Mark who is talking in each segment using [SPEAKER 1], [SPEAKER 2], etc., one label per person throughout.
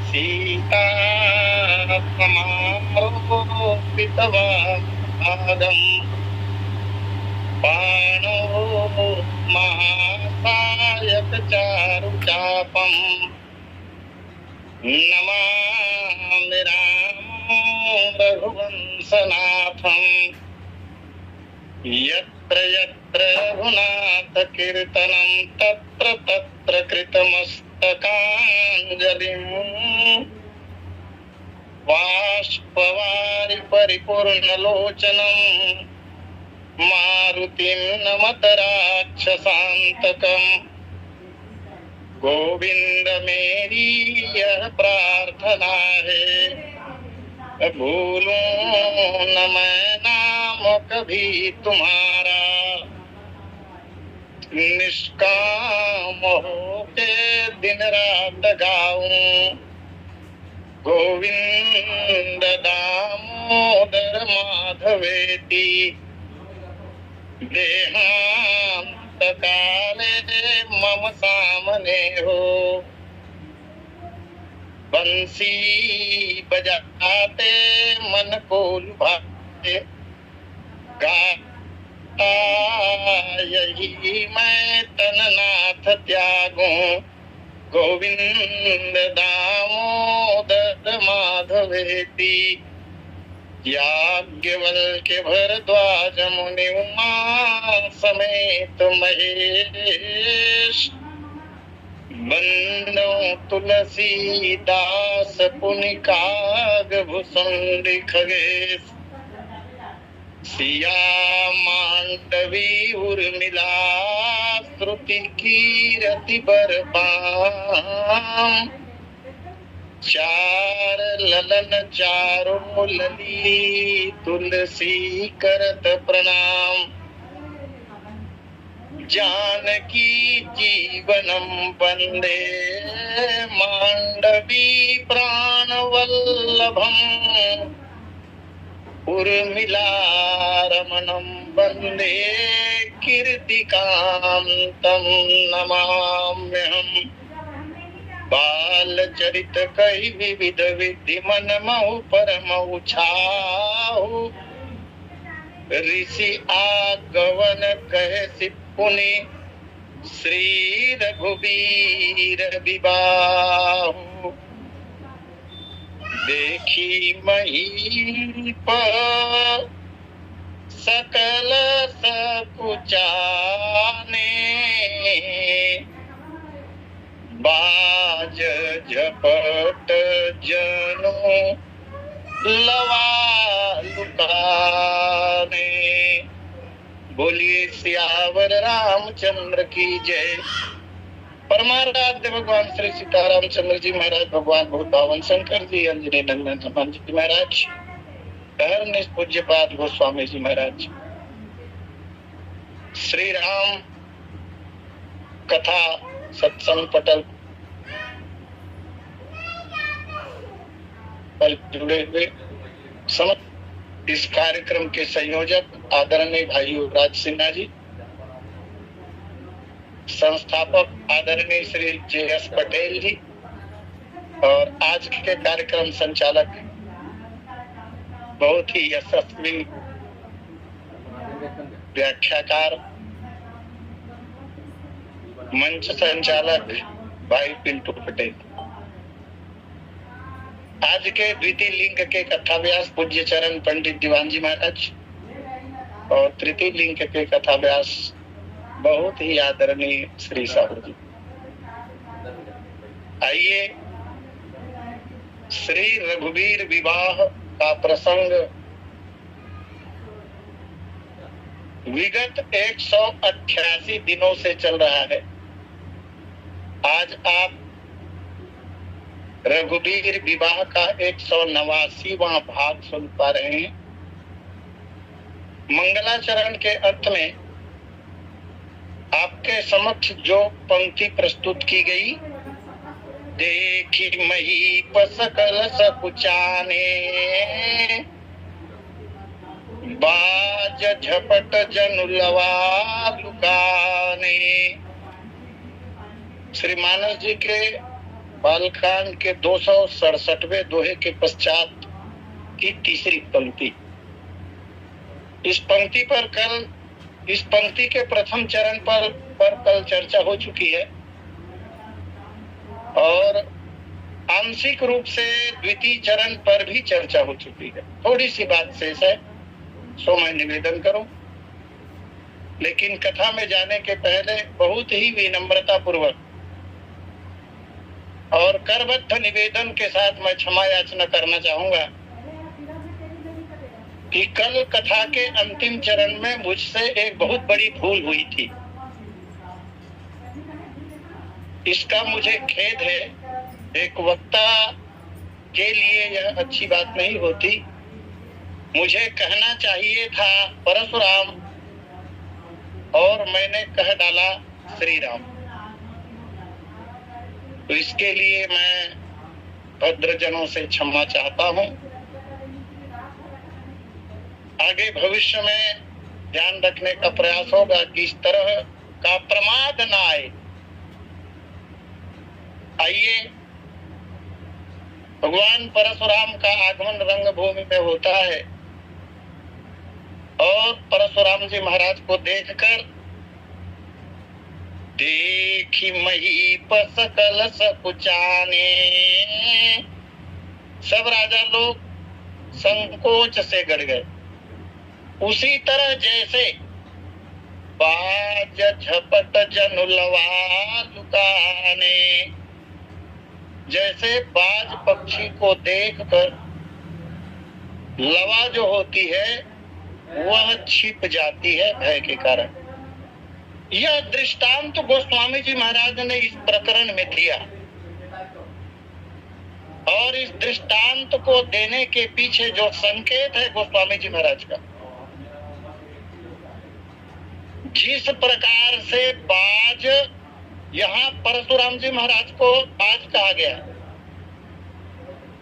[SPEAKER 1] सीता समारोपितवादम् बाणो महासायकचारुचापम् नमामि रामो रघुवंशनाथम् यत्र यत्र रघुनाथकीर्तनं तत्र तत्र कृतमस्तकाञ्जलिम् बाष्पवारि परिपूर्णलोचनम् मारुतिं नमत राक्षसान्तकम् गोविंद मेरी यह प्रार्थना है भूलूं न मैं नाम कभी तुम्हारा निष्काम होके दिन रात गाऊं गोविंद दामोदर माधवेति देहांत काले मम सामने हो बंसी बजाते मन को लुभाते गाता यही मैं तननाथ त्यागूं गोविंद दामोदर माधवेति याज्ञवल्क्य भरद्वाज मुनि उमा समेत महेश बंदो तुलसीदास पुनि काग भुसुंडी खगेश सिया मांडवी उर्मिला श्रुति कीरति बरपाम चार ललन चारों लली तुलसी करत प्रणाम जानकी जीवनम वंदे मांडवी प्राण वल्लभम उर्मिला रमणम वंदे कीर्तिकांतम नमाम्यहम् बाल चरित कई विविध विधि मन महु परमहु छाहु ऋषि आगवन कहे सिपुनि श्री रघुबीर विबाहु देखी महीप सकल सकुचाने बाज झपट जनो लवा लुकाने बोलिए सियावर रामचंद्र की जय। परमाराध्य भगवान श्री सीतारामचंद्र जी महाराज, भगवान भूतावन शंकर जी, अंजनी नंदन हनुमान जी महाराज, धर्म पूज्यपाद गोस्वामी जी महाराज, श्री राम कथा सत्संग पटल पर जुड़े हुए समस्त इस कार्यक्रम के संयोजक आदरणीय भाई युवराज सिन्हा जी, संस्थापक आदरणीय श्री जे.एस. पटेल जी और आज के कार्यक्रम संचालक बहुत ही यशस्वी व्याख्याकार मंच संचालक भाई पिंटू पटेल। आज के द्वितीय लिंग के कथाव्यास पूज्य चरण पंडित दीवान जी महाराज और तृतीय लिंग के कथाव्यास बहुत ही आदरणीय श्री साहू जी। आइए श्री रघुवीर विवाह का प्रसंग विगत 188 दिनों से चल रहा है। आज आप रघुवीर विवाह का 189वां भाग सुन पा रहे हैं। मंगलाचरण के अंत में आपके समक्ष जो पंक्ति प्रस्तुत की गई, देखी महीप सकल सकुचाने बाज झपट जनुलवा लुकाने। श्री मानस जी के बालकांड के 267वें दोहे के पश्चात की तीसरी पंक्ति। इस पंक्ति के प्रथम चरण पर कल चर्चा हो चुकी है और आंशिक रूप से द्वितीय चरण पर भी चर्चा हो चुकी है। थोड़ी सी बात शेष है, सो मैं निवेदन करूं। लेकिन कथा में जाने के पहले बहुत ही विनम्रता पूर्वक और करबद्ध निवेदन के साथ मैं क्षमा याचना करना चाहूंगा कि कल कथा के अंतिम चरण में मुझसे एक बहुत बड़ी भूल हुई थी। इसका मुझे खेद है। एक वक्ता के लिए यह अच्छी बात नहीं होती। मुझे कहना चाहिए था परशुराम और मैंने कह डाला श्री राम। तो इसके लिए मैं भद्रजनों से क्षमा चाहता हूं। आगे भविष्य में ध्यान रखने का प्रयास होगा कि इस तरह का प्रमाद न आए। आइए, भगवान परशुराम का आगमन रंगभूमि में होता है और परशुराम जी महाराज को देखकर देखी महीप सकल सकुचाने, सब राजा लोग संकोच से गड़ गए। उसी तरह जैसे बाज झपट जनुलवा लुकाने, जैसे बाज पक्षी को देखकर लवा जो होती है वह छिप जाती है भय के कारण। यह दृष्टांत गोस्वामी जी महाराज ने इस प्रकरण में दिया और इस दृष्टांत को देने के पीछे जो संकेत है गोस्वामी जी महाराज का, जिस प्रकार से बाज, यहाँ परशुराम जी महाराज को बाज कहा गया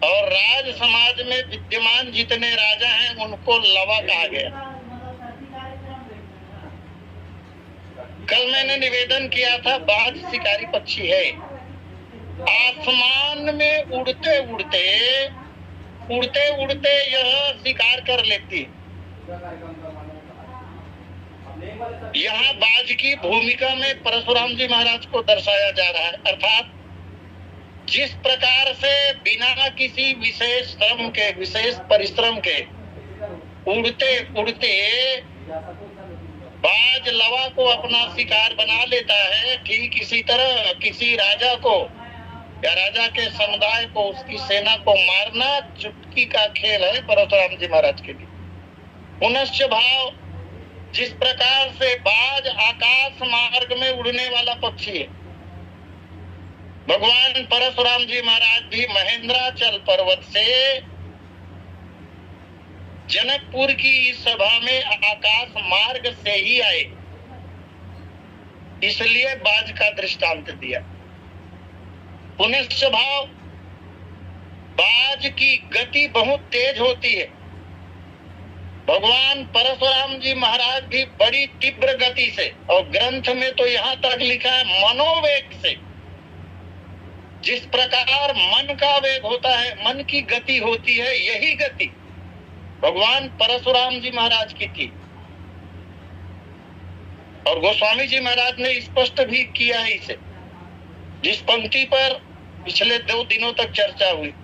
[SPEAKER 1] और राज समाज में विद्यमान जितने राजा हैं उनको लवा कहा गया। कल मैंने निवेदन किया था बाज शिकारी पक्षी है। आसमान में उड़ते उड़ते यह शिकार कर लेती है। यहाँ बाज की भूमिका में परशुराम जी महाराज को दर्शाया जा रहा है। अर्थात जिस प्रकार से बिना किसी विशेष श्रम के, विशेष परिश्रम के उड़ते उड़ते बाज लवा को अपना शिकार बना लेता है, ठीक इसी तरह किसी राजा को या राजा के समुदाय को, उसकी सेना को मारना चुटकी का खेल है परशुराम जी महाराज के लिए। पुनश्च भाव, जिस प्रकार से बाज आकाश मार्ग में उड़ने वाला पक्षी है, भगवान परशुराम जी महाराज भी महेंद्राचल पर्वत से जनकपुर की इस सभा में आकाश मार्ग से ही आए, इसलिए बाज का दृष्टांत दिया। पुनश्च भाव, बाज की गति बहुत तेज होती है। भगवान परशुराम जी महाराज भी बड़ी तीव्र गति से, और ग्रंथ में तो यहाँ तक लिखा है मनोवेग से, जिस प्रकार मन का वेग होता है, मन की गति होती है, यही गति भगवान परशुराम जी महाराज की थी। और गोस्वामी जी महाराज ने स्पष्ट भी किया है इसे। जिस पंक्ति पर पिछले 2 दिनों तक चर्चा हुई,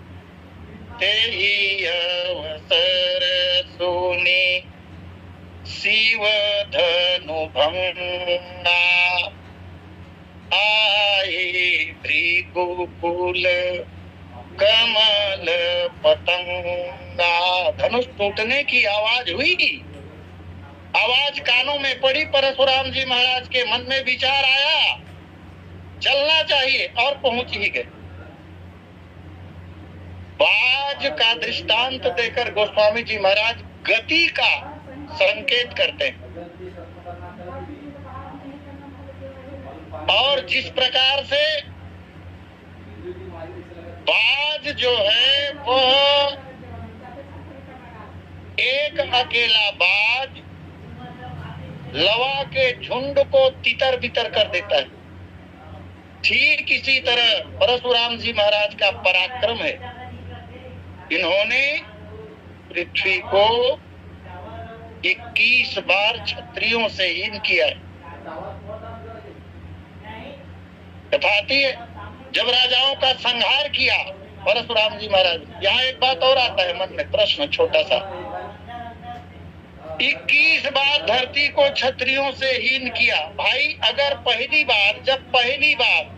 [SPEAKER 1] ते ही अवसर सुनी शिव धनु भंगा, आए भृगुकुल कमल पतंगा। धनुष टूटने की आवाज हुई, आवाज कानों में पड़ी। परशुराम जी महाराज के मन में विचार आया, चलना चाहिए, और पहुंच ही गए। बाज का दृष्टांत देकर गोस्वामी जी महाराज गति का संकेत करते हैं। और जिस प्रकार से बाज जो है वह एक अकेला बाज लवा के झुंड को तितर बितर कर देता है, ठीक इसी तरह परशुराम जी महाराज का पराक्रम है। इन्होंने पृथ्वी को 21 बार क्षत्रियों से हीन किया है। कथा आती है जब राजाओं का संहार किया परशुराम जी महाराज। यहाँ एक बात और आता है मन में, प्रश्न छोटा सा। 21 बार धरती को क्षत्रियों से हीन किया। भाई अगर जब पहली बार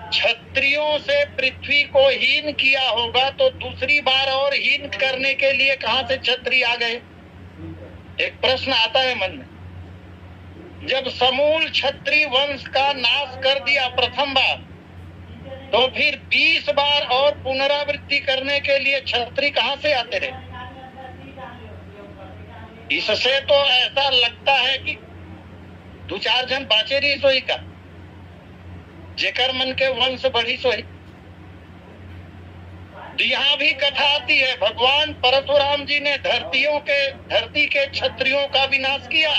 [SPEAKER 1] क्षत्रियों से पृथ्वी को हीन किया होगा तो दूसरी बार और हीन करने के लिए कहां से क्षत्रिय आ गए? एक प्रश्न आता है मन में। जब समूल क्षत्रिय वंश का नाश कर दिया प्रथम बार, तो फिर 20 बार और पुनरावृत्ति करने के लिए क्षत्रिय कहां से आते रहे? इससे तो ऐसा लगता है कि 2-4 जन बाचे रही सोई का, जेकर मन के वंश बढ़ी सोई। यहाँ भी कथा आती है भगवान परशुराम जी ने धरती के क्षत्रियों का विनाश किया,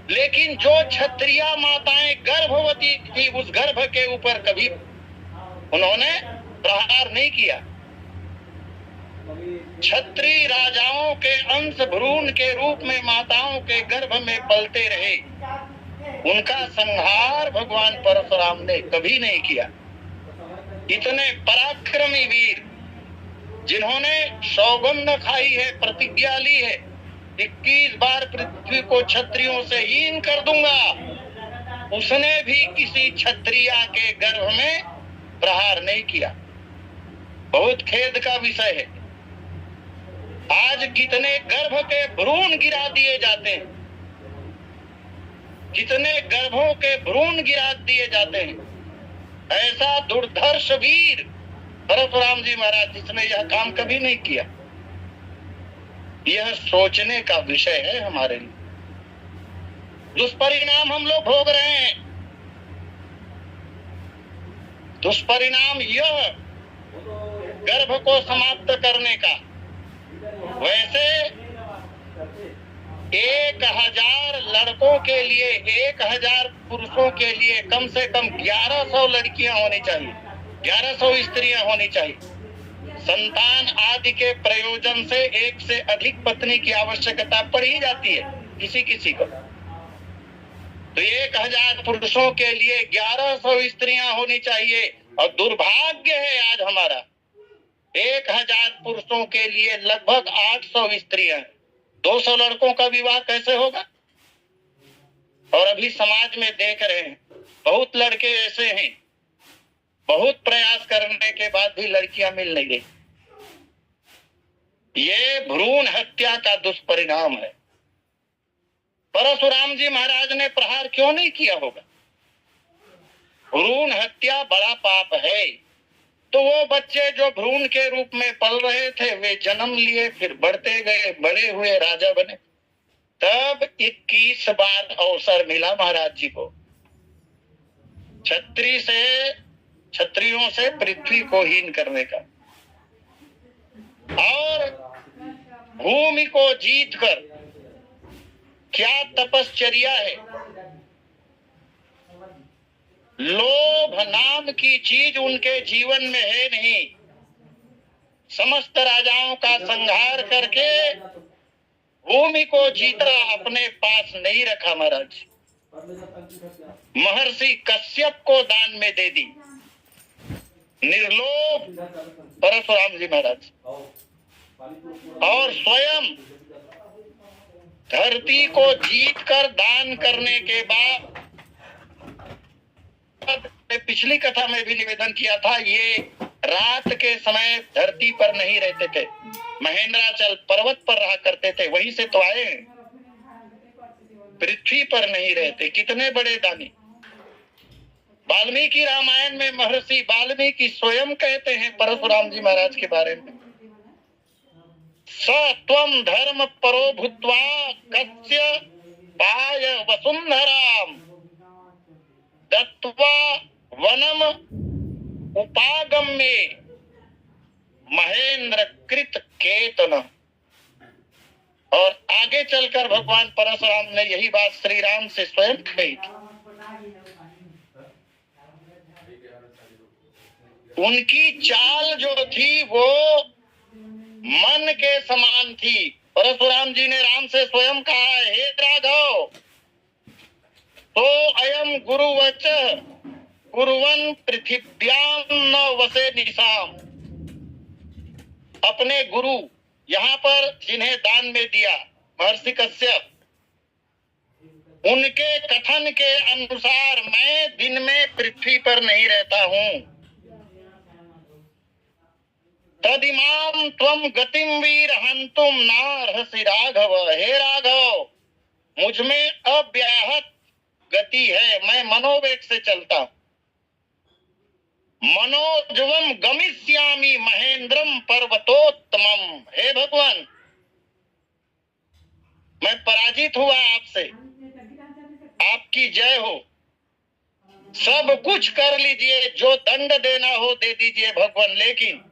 [SPEAKER 1] लेकिन जो क्षत्रिया माताएं गर्भवती थी उस गर्भ के ऊपर कभी उन्होंने प्रहार नहीं किया। क्षत्रिय राजाओं के अंश भ्रूण के रूप में माताओं के गर्भ में पलते रहे, उनका संहार भगवान परशुराम ने कभी नहीं किया। इतने पराक्रमी वीर जिन्होंने सौगंध खाई है, प्रतिज्ञा ली है, 21 बार पृथ्वी को क्षत्रियों से हीन कर दूंगा, उसने भी किसी क्षत्रिया के गर्भ में प्रहार नहीं किया। बहुत खेद का विषय है। आज कितने गर्भ के भ्रूण गिरा दिए जाते हैं, कितने गर्भों के भ्रूण गिरा दिए जाते हैं। ऐसा दुर्धर्ष वीर परशुराम जी महाराज, जिसने यह काम कभी नहीं किया। यह सोचने का विषय है हमारे लिए। दुष्परिणाम हम लोग भोग रहे हैं। दुष्परिणाम यह गर्भ को समाप्त करने का। वैसे 1000 लड़कों के लिए, 1000 पुरुषों के लिए कम से कम 1100 लड़कियां होनी चाहिए, 1100 स्त्रियां होनी चाहिए। संतान आदि के प्रयोजन से एक से अधिक पत्नी की आवश्यकता पड़ ही जाती है किसी किसी को। तो 1000 पुरुषों के लिए 1100 स्त्रियां होनी चाहिए। और दुर्भाग्य है आज हमारा, 1000 पुरुषों के लिए लगभग 800 स्त्रियां। 200 लड़कों का विवाह कैसे होगा? और अभी समाज में देख रहे हैं बहुत लड़के ऐसे हैं, बहुत प्रयास करने के बाद भी लड़कियां मिल नहीं रही। ये भ्रूण हत्या का दुष्परिणाम है। परशुराम जी महाराज ने प्रहार क्यों नहीं किया होगा? भ्रूण हत्या बड़ा पाप है। तो वो बच्चे जो भ्रूण के रूप में पल रहे थे, वे जन्म लिए, फिर बढ़ते गए, बड़े हुए, राजा बने। तब 21 बार अवसर मिला महाराज जी को क्षत्रियों से पृथ्वी को हीन करने का। और भूमि को जीतकर, क्या तपश्चर्या है। लोभ नाम की चीज उनके जीवन में है नहीं। समस्त राजाओं का संहार करके भूमि को जीतना अपने पास नहीं रखा महाराज। महर्षि कश्यप को दान में दे दी। निर्लोभ परशुराम जी महाराज। और स्वयं धरती को जीतकर दान करने के बाद, पिछली कथा में भी निवेदन किया था, ये रात के समय धरती पर नहीं रहते थे, महेंद्राचल पर्वत पर रहा करते थे। वहीं से तो आए हैं, पृथ्वी पर नहीं रहते। कितने बड़े दानी। वाल्मीकि रामायण में महर्षि वाल्मीकि स्वयं कहते हैं परशुराम जी महाराज के बारे में, स त्वं धर्म परो भूत्वा कस्य पाय वसुंधराम दत्वा वनम उपागम्ये महेंद्र कृत केतन। और आगे चलकर भगवान परशुराम ने यही बात श्री राम से स्वयं कही थी। उनकी चाल जो थी वो मन के समान थी। परशुराम जी ने राम से स्वयं कहा, हे राघव, तो अयम गुरुवच कुर्वन् पृथिव्याम न वसे निशाम। अपने गुरु यहाँ पर जिन्हें दान में दिया महर्षि कश्यप, उनके कथन के अनुसार मैं दिन में पृथ्वी पर नहीं रहता हूँ। तदिमाम त्वम गतिम वीर हंतुम नार्हसि राघव। हे राघव, मुझ में अव्याहत गति है, मैं मनोवेग से चलता हूँ। मनोजवम गमिष्यामि महेंद्रम पर्वतोत्तमम। हे भगवान, मैं पराजित हुआ आपसे, आपकी जय हो। सब कुछ कर लीजिए, जो दंड देना हो दे दीजिए भगवान, लेकिन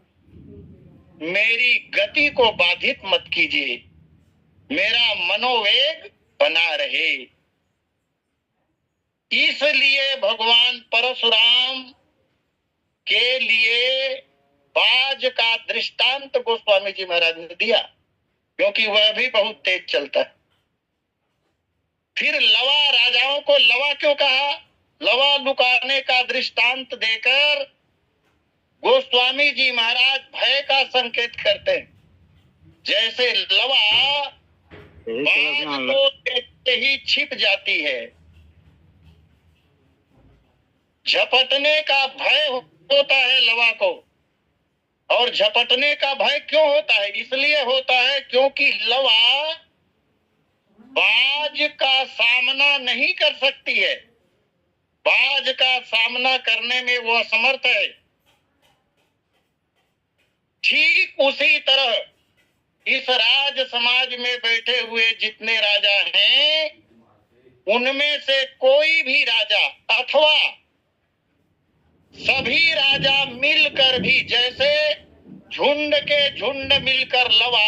[SPEAKER 1] मेरी गति को बाधित मत कीजिए, मेरा मनोवेग बना रहे। इसलिए भगवान परशुराम के लिए बाज का दृष्टांत गोस्वामी जी महाराज ने दिया, क्योंकि वह भी बहुत तेज चलता है। फिर लवा, राजाओं को लवा क्यों कहा? लवा लुकाने का दृष्टांत देकर गोस्वामी जी महाराज भय का संकेत करते हैं। जैसे लवा बाज को देखते ही छिप जाती है, झपटने का भय होता है लवा को। और झपटने का भय क्यों होता है? इसलिए होता है क्योंकि लवा बाज का सामना नहीं कर सकती है, बाज का सामना करने में वो असमर्थ है। ठीक उसी तरह इस राज समाज में बैठे हुए जितने राजा हैं, उनमें से कोई भी राजा अथवा सभी राजा मिलकर भी, जैसे झुंड के झुंड मिलकर लवा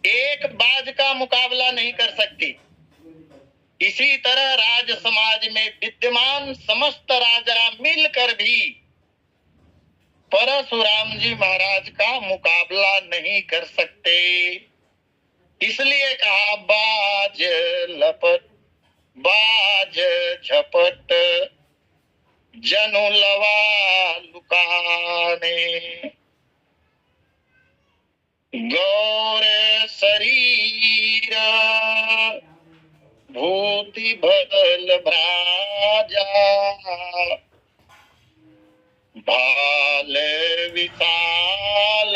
[SPEAKER 1] एक बाज का मुकाबला नहीं कर सकती, इसी तरह राज समाज में विद्यमान समस्त राजा मिलकर भी परशुराम जी महाराज का मुकाबला नहीं कर सकते। इसलिए कहा बाज लपट बाज झपट जनु लवा लुकाने। गौर शरीर भूति बल भ्राजा, भाल विशाल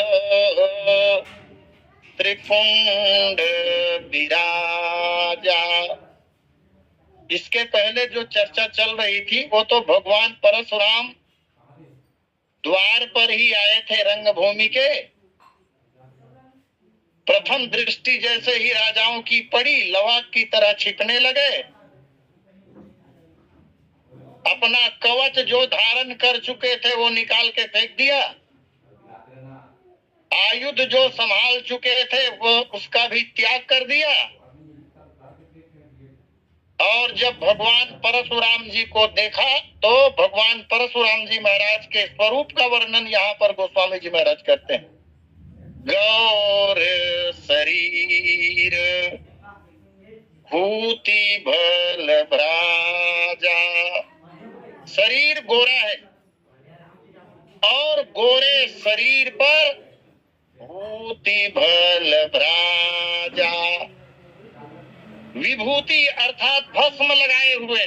[SPEAKER 1] त्रिपुंड विराजा। इसके पहले जो चर्चा चल रही थी वो तो भगवान परशुराम द्वार पर ही आए थे रंगभूमि के। प्रथम दृष्टि जैसे ही राजाओं की पड़ी, लवा की तरह छिपने लगे। अपना कवच जो धारण कर चुके थे वो निकाल के फेंक दिया, आयुध जो संभाल चुके थे वो उसका भी त्याग कर दिया। और जब भगवान परशुराम जी को देखा तो भगवान परशुराम जी महाराज के स्वरूप का वर्णन यहाँ पर गोस्वामी जी महाराज करते हैं। गौर शरीर भूति भल भ्राजा। शरीर गोरा है और गोरे शरीर पर भूति भल भ्राजा, विभूति अर्थात भस्म लगाए हुए।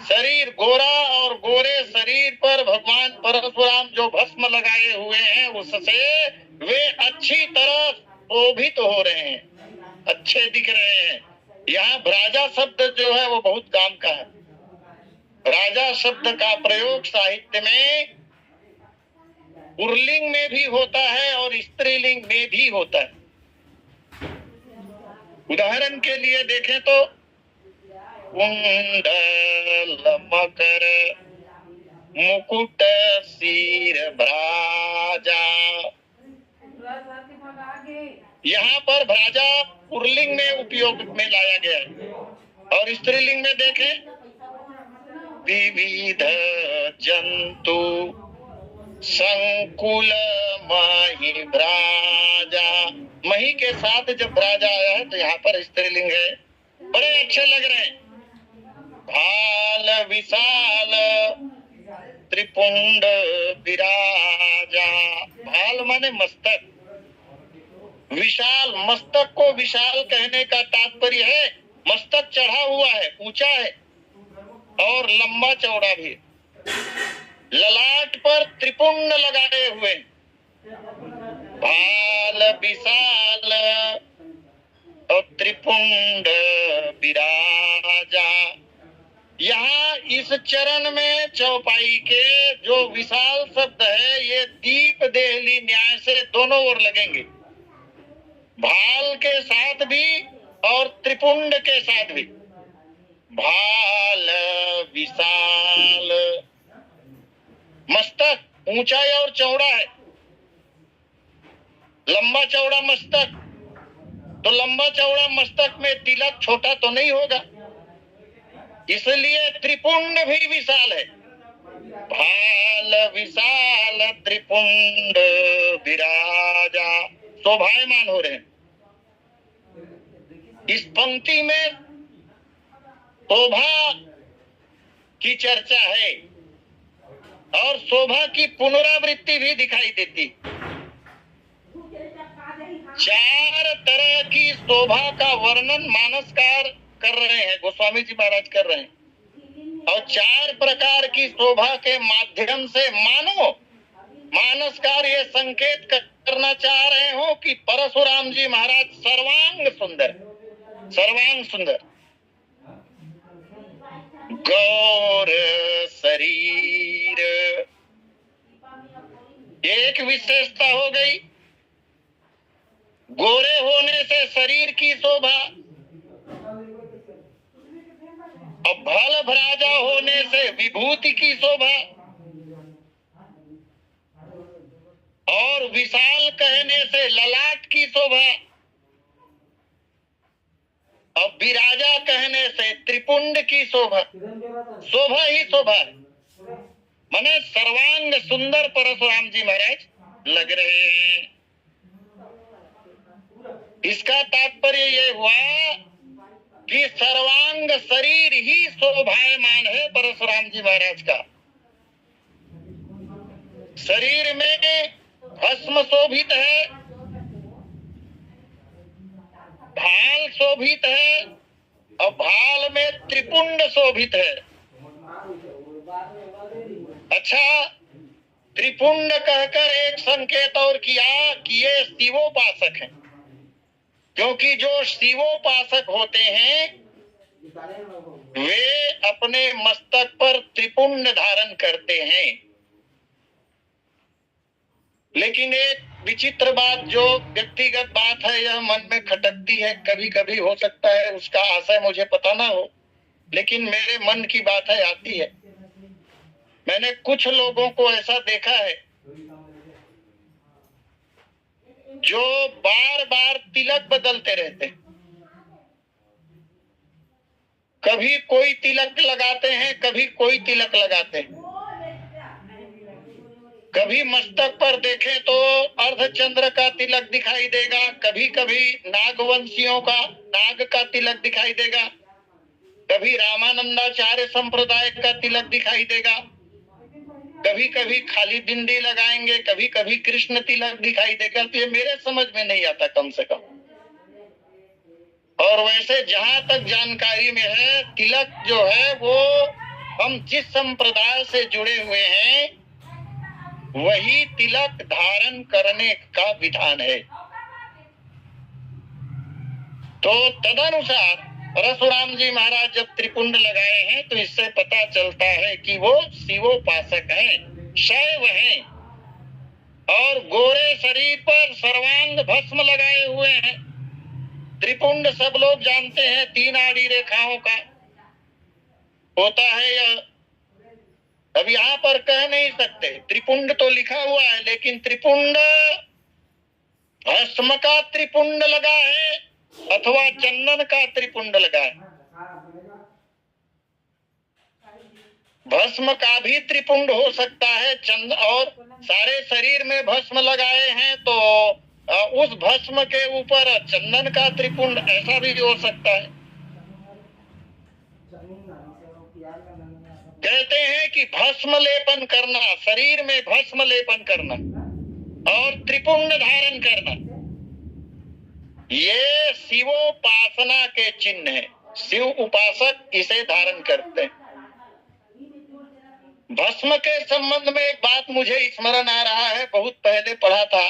[SPEAKER 1] शरीर गोरा और गोरे शरीर पर भगवान परशुराम जो भस्म लगाए हुए हैं, उससे वे अच्छी तरह शोभित हो रहे हैं, अच्छे दिख रहे हैं। यहाँ भ्राजा शब्द जो है वो बहुत काम का है। राजा शब्द का प्रयोग साहित्य में पुल्लिंग में भी होता है और स्त्रीलिंग में भी होता है। उदाहरण के लिए देखें तो कुंडल मकर मुकुट सिर भ्राजा। यहाँ पर भ्राजा पुल्लिंग में उपयोग में लाया गया है। और स्त्रीलिंग में देखें, विविध जंतु संकुल माही ब्राजा। मही के साथ जब ब्राजा आया है तो यहाँ पर स्त्रीलिंग है। बड़े अच्छे लग रहे हैं। भाल विशाल त्रिपुंड विराजा। भाल माने मस्तक, विशाल, मस्तक को विशाल कहने का तात्पर्य है मस्तक चढ़ा हुआ है, ऊंचा है और लंबा चौड़ा भी। ललाट पर त्रिपुंड लगाए हुए, भाल विशाल और त्रिपुंड विराजा। यहाँ इस चरण में चौपाई के जो विशाल शब्द है ये दीप देहली न्याय से दोनों ओर लगेंगे, भाल के साथ भी और त्रिपुंड के साथ भी। भाल विशाल, मस्तक ऊंचाई और चौड़ा है, लंबा चौड़ा मस्तक, तो लंबा चौड़ा मस्तक में तिलक छोटा तो नहीं होगा, इसलिए त्रिपुंड भी विशाल है। भाल विशाल त्रिपुंड विराजा, शोभायमान हो रहे हैं। इस पंक्ति में शोभा की चर्चा है और शोभा की पुनरावृत्ति भी दिखाई देती। चार तरह की शोभा का वर्णन मानसकार कर रहे हैं, गोस्वामी जी महाराज कर रहे हैं, और चार प्रकार की शोभा के माध्यम से मानसकार ये संकेत करना चाह रहे हो कि परशुराम जी महाराज सर्वांग सुंदर, सर्वांग सुंदर। गौर शरीर एक विशेषता हो गई, गोरे होने से शरीर की शोभा, और भल भराजा होने से विभूति की शोभा, और विशाल कहने से ललाट की शोभा, और विराजा कहने से त्रिपुंड की शोभा। शोभा ही शोभा है, माने सर्वांग सुंदर परशुराम जी महाराज लग रहे हैं। इसका तात्पर्य ये हुआ कि सर्वांग शरीर ही शोभायमान है परशुराम जी महाराज का। शरीर में भस्म शोभित है, भाल शोभित है, और भाल में त्रिपुंड शोभित है। अच्छा, त्रिपुंड कहकर एक संकेत और किया कि ये शिवोपासक हैं, क्योंकि जो शिवोपासक होते हैं वे अपने मस्तक पर त्रिपुंड धारण करते हैं। लेकिन एक विचित्र बात, जो व्यक्तिगत बात है, यह मन में खटकती है, कभी कभी हो सकता है उसका आशय मुझे पता ना हो, लेकिन मेरे मन की बात है, आती है। मैंने कुछ लोगों को ऐसा देखा है जो बार बार तिलक बदलते रहते हैं। कभी कोई तिलक लगाते हैं, कभी कोई तिलक लगाते हैं। कभी मस्तक पर देखें तो अर्धचंद्र का तिलक दिखाई देगा, कभी कभी नागवंशियों का नाग का तिलक दिखाई देगा, कभी रामानंदाचार्य संप्रदाय का तिलक दिखाई देगा, कभी कभी खाली बिंदी लगाएंगे, कभी कभी कृष्ण तिलक दिखाई देगा। तो ये मेरे समझ में नहीं आता कम से कम। और वैसे जहां तक जानकारी में है, तिलक जो है वो हम जिस संप्रदाय से जुड़े हुए हैं वही तिलक धारण करने का विधान है। तो तदनुसार परशुराम जी महाराज जब त्रिपुंड लगाए हैं तो इससे पता चलता है कि वो शिवोपासक हैं, शैव हैं, और गोरे शरीर पर सर्वांग भस्म लगाए हुए हैं। त्रिपुंड सब लोग जानते हैं, 3 आड़ी रेखाओं का होता है यह। अब यहाँ पर कह नहीं सकते, त्रिपुंड तो लिखा हुआ है, लेकिन त्रिपुंड भस्म का त्रिपुंड लगा है अथवा चंदन का त्रिपुंड लगा है, भस्म का भी त्रिपुंड हो सकता है। चंद और सारे शरीर में भस्म लगाए हैं तो उस भस्म के ऊपर चंदन का त्रिपुंड, ऐसा भी हो सकता है। कहते हैं कि भस्म लेपन करना, शरीर में भस्म लेपन करना और त्रिपुंड धारण करना, ये शिवोपासना के चिन्ह है। शिव उपासक इसे धारण करते हैं। भस्म के संबंध में एक बात मुझे स्मरण आ रहा है, बहुत पहले पढ़ा था।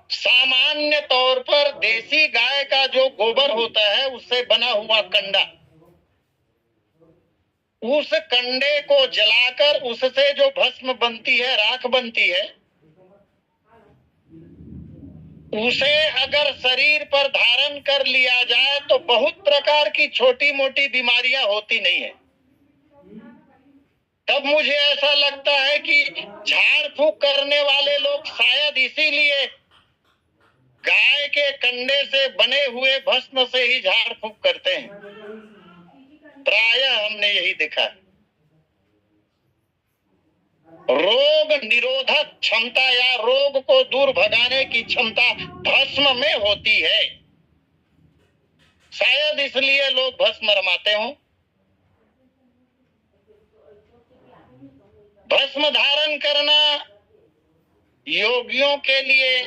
[SPEAKER 1] सामान्य तौर पर देसी गाय का जो गोबर होता है उससे बना हुआ कंडा, उस कंडे को जलाकर उससे जो भस्म बनती है, राख बनती है, उसे अगर शरीर पर धारण कर लिया जाए तो बहुत प्रकार की छोटी मोटी बीमारियां होती नहीं है। तब मुझे ऐसा लगता है कि झाड़ फूक करने वाले लोग शायद इसीलिए गाय के कंडे से बने हुए भस्म से ही झाड़ फूक करते हैं। प्रायः हमने यही देखा। रोग निरोधक क्षमता या रोग को दूर भगाने की क्षमता भस्म में होती है, शायद इसलिए लोग भस्म रमाते हों। भस्म धारण करना योगियों के लिए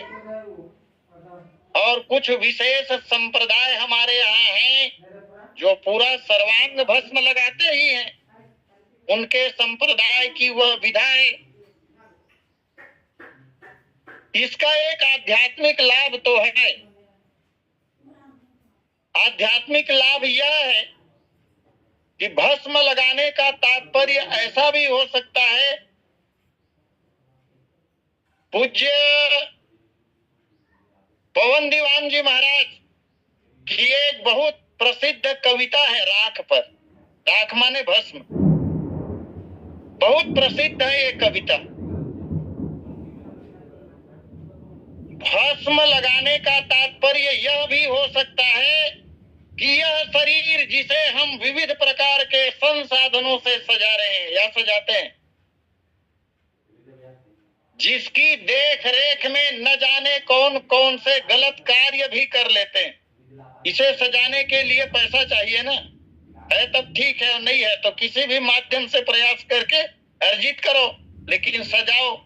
[SPEAKER 1] और कुछ विशेष संप्रदाय हमारे यहाँ हैं जो पूरा सर्वांग भस्म लगाते ही हैं, उनके संप्रदाय की वह विधा है। इसका एक आध्यात्मिक लाभ तो है। आध्यात्मिक लाभ यह है कि भस्म लगाने का तात्पर्य ऐसा भी हो सकता है। पूज्य पवन दीवान जी महाराज की एक बहुत प्रसिद्ध कविता है राख पर। राख माने भस्म, बहुत प्रसिद्ध है ये कविता। भस्म लगाने का तात्पर्य यह भी हो सकता है कि यह शरीर जिसे हम विविध प्रकार के संसाधनों से सजा रहे हैं या सजाते हैं, जिसकी देख रेख में न जाने कौन कौन से गलत कार्य भी कर लेते हैं, इसे सजाने के लिए पैसा चाहिए ना, है तब ठीक है, नहीं है तो किसी भी माध्यम से प्रयास करके अर्जित करो, लेकिन सजाओ।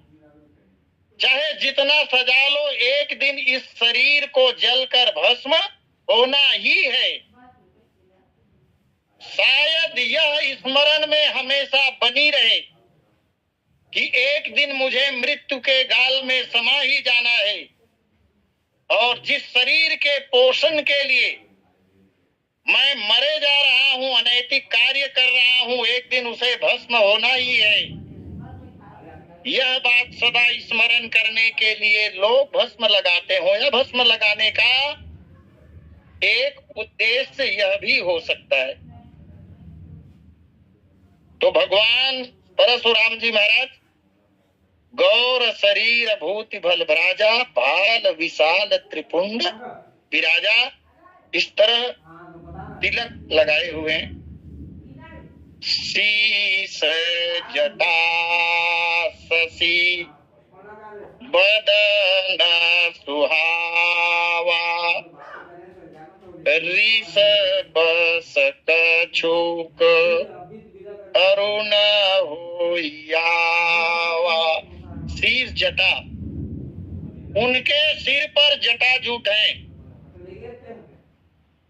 [SPEAKER 1] चाहे जितना सजा लो, एक दिन इस शरीर को जलकर भस्म होना ही है। शायद यह स्मरण में हमेशा बनी रहे कि एक दिन मुझे मृत्यु के गाल में समा ही जाना है, और जिस शरीर के पोषण के लिए मैं मरे जा रहा हूं, अनैतिक कार्य कर रहा हूं, एक दिन उसे भस्म होना ही है। यह बात सदा स्मरण करने के लिए लोग भस्म लगाते हो, या भस्म लगाने का एक उद्देश्य यह भी हो सकता है। तो भगवान परशुराम जी महाराज गौर शरीर भूति भल भराजा, बाल विशाल त्रिपुंड विराजा, इस तरह तिलक लगाए हुए हैं। शीस जटा शशि बदन सुहावा, ऋषभ कछुक अरुण होयावा। शीस जटा, उनके सिर पर जटाजूट है,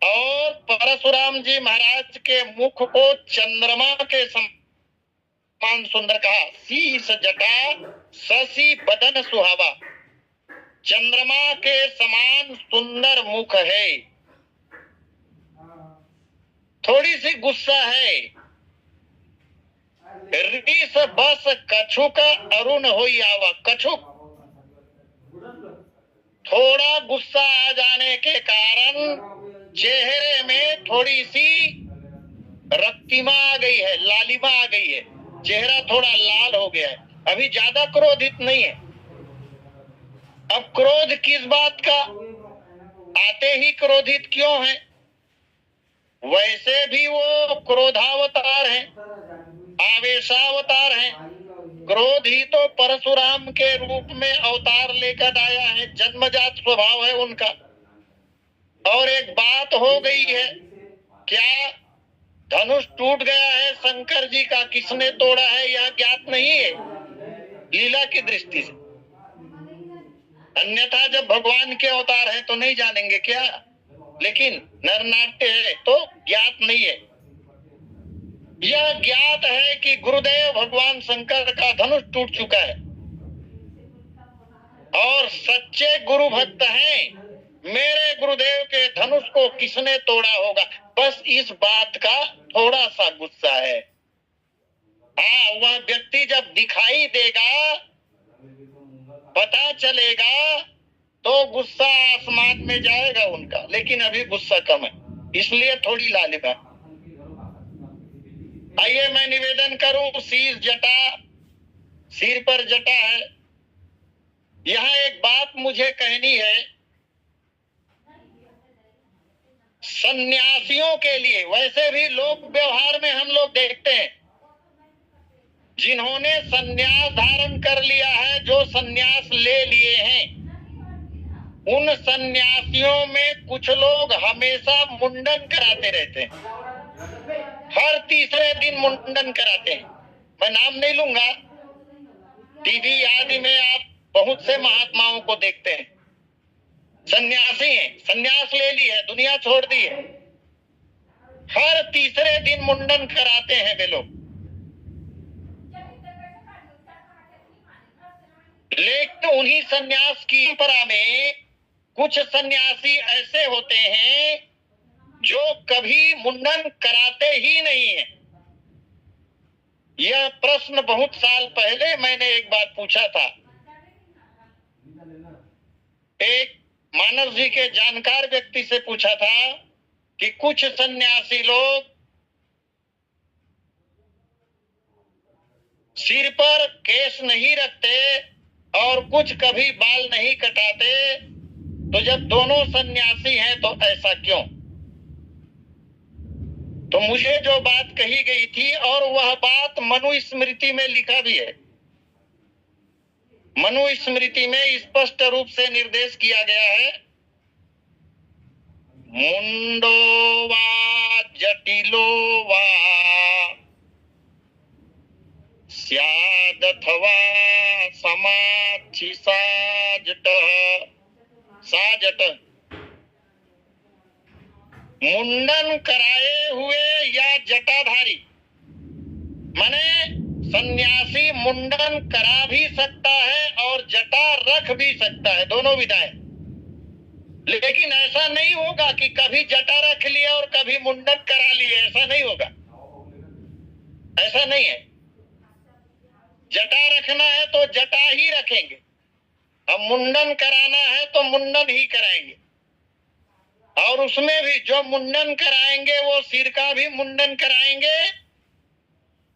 [SPEAKER 1] और परशुराम जी महाराज के मुख को चंद्रमा के समान सुंदर कहा। शीस जटा शशि बदन सुहावा, चंद्रमा के समान सुंदर मुख है। थोड़ी सी गुस्सा है। ऋष बस कछुक अरुण होई आवा, कछुक थोड़ा गुस्सा आ जाने के कारण चेहरे में थोड़ी सी रक्तिमा आ गई है, लालिमा आ गई है, चेहरा थोड़ा लाल हो गया है। अभी ज्यादा क्रोधित नहीं है। अब क्रोध किस बात का, आते ही क्रोधित क्यों है? वैसे भी वो क्रोधावतार हैं, आवेशावतार हैं। क्रोध ही तो परशुराम के रूप में अवतार लेकर आया है, जन्मजात स्वभाव है उनका। और एक बात हो गई है, क्या धनुष टूट गया है शंकर जी का, किसने तोड़ा है यह ज्ञात नहीं है लीला की दृष्टि से। अन्यथा जब भगवान के अवतार हैं तो नहीं जानेंगे क्या, लेकिन नरनाट्य है तो ज्ञात नहीं है। यह ज्ञात है कि गुरुदेव भगवान शंकर का धनुष टूट चुका है, और सच्चे गुरु भक्त हैं। मेरे गुरुदेव के धनुष को किसने तोड़ा होगा, बस इस बात का थोड़ा सा गुस्सा है। हाँ, वह व्यक्ति जब दिखाई देगा, पता चलेगा, तो गुस्सा आसमान में जाएगा उनका, लेकिन अभी गुस्सा कम है, इसलिए थोड़ी लालिमा। आइए मैं निवेदन करूं, सिर पर जटा है। यहाँ एक बात मुझे कहनी है, सन्यासियों के लिए। वैसे भी लोक व्यवहार में हम लोग देखते हैं, जिन्होंने सन्यास धारण कर लिया है, जो सन्यास ले लिए हैं, उन सन्यासियों में कुछ लोग हमेशा मुंडन कराते रहते हैं। हर तीसरे दिन मुंडन कराते हैं। मैं नाम नहीं लूंगा, टीवी आदि में आप बहुत से महात्माओं को देखते हैं, सन्यासी हैं, सन्यास ले ली है, दुनिया छोड़ दी है, हर तीसरे दिन मुंडन कराते हैं वे लोग। लेकिन उन्हीं सन्यास की परंपरा में कुछ सन्यासी ऐसे होते हैं जो कभी मुंडन कराते ही नहीं है। यह प्रश्न बहुत साल पहले मैंने एक बार पूछा था, एक मानस जी के जानकार व्यक्ति से पूछा था कि कुछ सन्यासी लोग सिर पर केश नहीं रखते और कुछ कभी बाल नहीं कटाते, तो जब दोनों सन्यासी हैं तो ऐसा क्यों? तो मुझे जो बात कही गई थी, और वह बात मनुस्मृति में लिखा भी है, मनुस्मृति में स्पष्ट रूप से निर्देश किया गया है, मुंडो वा जटिलो वा स्यादथवा समाधि साजट। मुंडन कराए हुए या जटाधारी, माने सन्यासी मुंडन करा भी सकता है और जटा रख भी सकता है, दोनों विधाएं। लेकिन ऐसा नहीं होगा कि कभी जटा रख लिया और कभी मुंडन करा लिए, ऐसा नहीं होगा, ऐसा नहीं है। जटा रखना है तो जटा ही रखेंगे, अब मुंडन कराना है तो मुंडन ही कराएंगे, और उसमें भी जो मुंडन कराएंगे वो सिर का भी मुंडन कराएंगे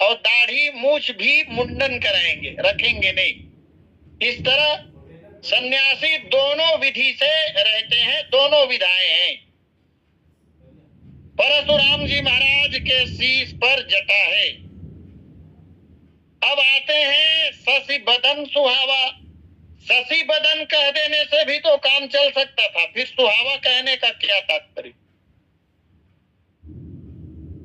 [SPEAKER 1] और दाढ़ी मूछ भी मुंडन कराएंगे, रखेंगे नहीं। इस तरह सन्यासी दोनों विधि से रहते हैं, दोनों विधाएं हैं। परशुराम जी महाराज के शीश पर जटा है। अब आते हैं शशि बदन सुहावा। शशि बदन कह देने से भी तो काम चल सकता था, फिर सुहावा कहने का क्या तात्पर्य?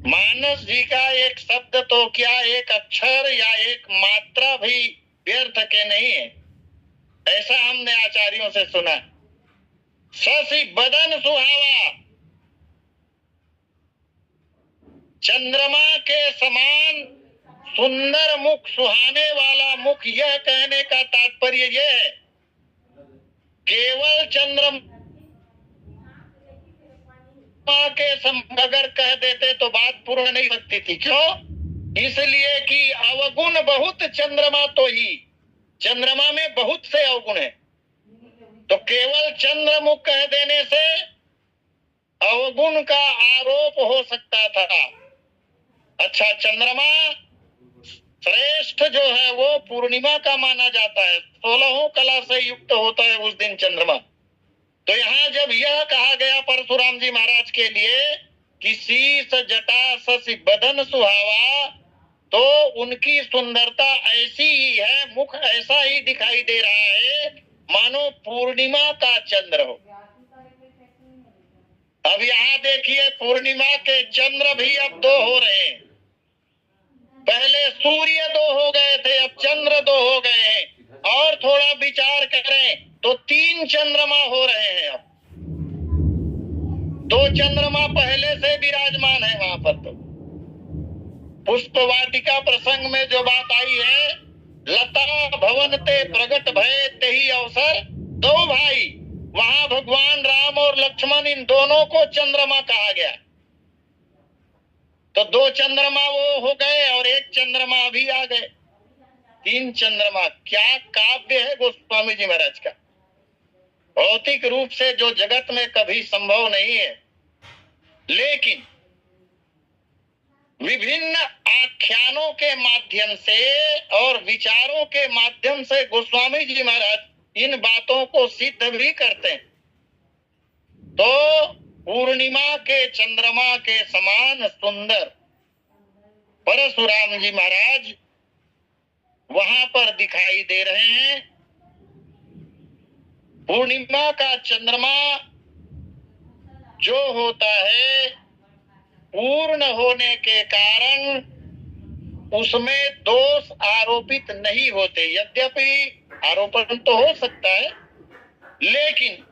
[SPEAKER 1] मानस जी का एक शब्द तो क्या, एक अक्षर या एक मात्रा भी व्यर्थ के नहीं है, ऐसा हमने आचार्यों से सुना। शशि बदन सुहावा, चंद्रमा के समान सुंदर मुख, सुहाने वाला मुख, यह कहने का तात्पर्य यह है, केवल चंद्रमा के अगर कह देते तो बात पूर्ण नहीं सकती थी। क्यों? इसलिए कि अवगुण बहुत चंद्रमा तो ही, चंद्रमा में बहुत से अवगुण है, तो केवल चंद्रमुख कह देने से अवगुण का आरोप हो सकता था। अच्छा, चंद्रमा श्रेष्ठ जो है वो पूर्णिमा का माना जाता है, 16 कला से युक्त होता है उस दिन चंद्रमा। तो यहाँ जब यह कहा गया परशुराम जी महाराज के लिए कि शीस जटा शशि बदन सुहावा, तो उनकी सुंदरता ऐसी ही है, मुख ऐसा ही दिखाई दे रहा है मानो पूर्णिमा का चंद्र हो। अब यहाँ देखिए, पूर्णिमा के चंद्र भी अब दो हो रहे हैं। पहले सूर्य दो हो गए थे, अब चंद्र दो हो गए हैं। और थोड़ा विचार करें तो 3 चंद्रमा हो रहे हैं। अब 2 चंद्रमा पहले से विराजमान है वहां पर। तो पुष्प वाटिका प्रसंग में जो बात आई है, लता भवन ते प्रगट भय तेहि अवसर, 2 भाई, वहां भगवान राम और लक्ष्मण, इन दोनों को चंद्रमा कहा गया। तो 2 चंद्रमा वो हो गए और 1 चंद्रमा अभी आ गए, 3 चंद्रमा। क्या काव्य है गोस्वामी जी महाराज का। भौतिक रूप से जो जगत में कभी संभव नहीं है, लेकिन विभिन्न आख्यानों के माध्यम से और विचारों के माध्यम से गोस्वामी जी महाराज इन बातों को सिद्ध भी करते हैं। तो पूर्णिमा के चंद्रमा के समान सुंदर परशुराम जी महाराज वहां पर दिखाई दे रहे हैं। पूर्णिमा का चंद्रमा जो होता है, पूर्ण होने के कारण उसमें दोष आरोपित नहीं होते। यद्यपि आरोपण तो हो सकता है, लेकिन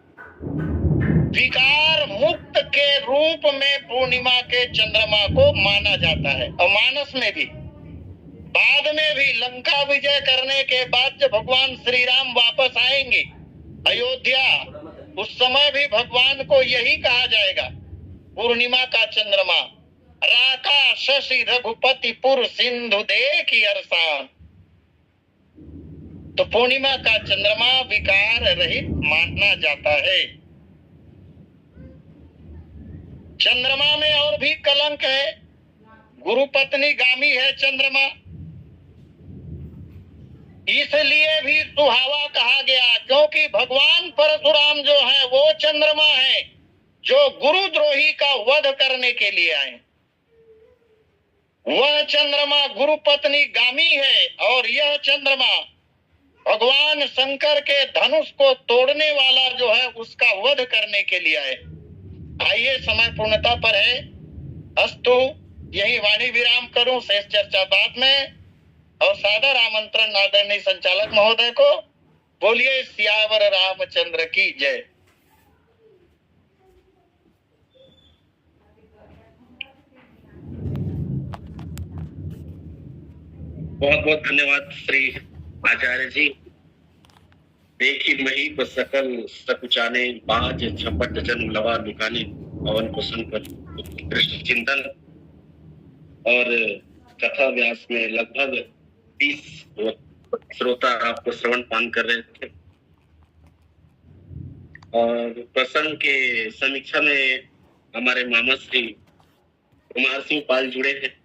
[SPEAKER 1] विकार मुक्त के रूप में पूर्णिमा के चंद्रमा को माना जाता है। और मानस में भी बाद में भी लंका विजय करने के बाद जब भगवान श्री राम वापस आएंगे अयोध्या, उस समय भी भगवान को यही कहा जाएगा, पूर्णिमा का चंद्रमा राका शशि रघुपति पुर सिंधु देखी अरसान। तो पूर्णिमा का चंद्रमा विकार रहित माना जाता है। चंद्रमा में और भी कलंक है, गुरु पत्नी गामी है चंद्रमा, इसलिए भी सुहावा कहा गया, क्योंकि भगवान परशुराम जो है वो चंद्रमा है जो गुरुद्रोही का वध करने के लिए आए। वह चंद्रमा गुरु पत्नी गामी है और यह चंद्रमा भगवान शंकर के धनुष को तोड़ने वाला जो है उसका वध करने के लिए आए। आइए, समय पूर्णता पर है, अस्तु यही वाणी विराम करूं, शेष चर्चा बाद में। और सादर आमंत्रण आदरणीय संचालक महोदय को। बोलिए सियावर रामचंद्र की जय।
[SPEAKER 2] बहुत बहुत धन्यवाद श्री आचार्य जी। देखी मही सकल सकुचाने, बाज झपट जन्म लवा लुकाने, पवन कुसुम पर कृष्ण चिंतन। और कथा व्यास में लगभग 30 श्रोता आपको श्रवण पान कर रहे थे। और प्रसंग के समीक्षा में हमारे मामा श्री कुमार सिंह पाल जुड़े हैं।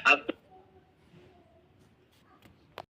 [SPEAKER 2] आप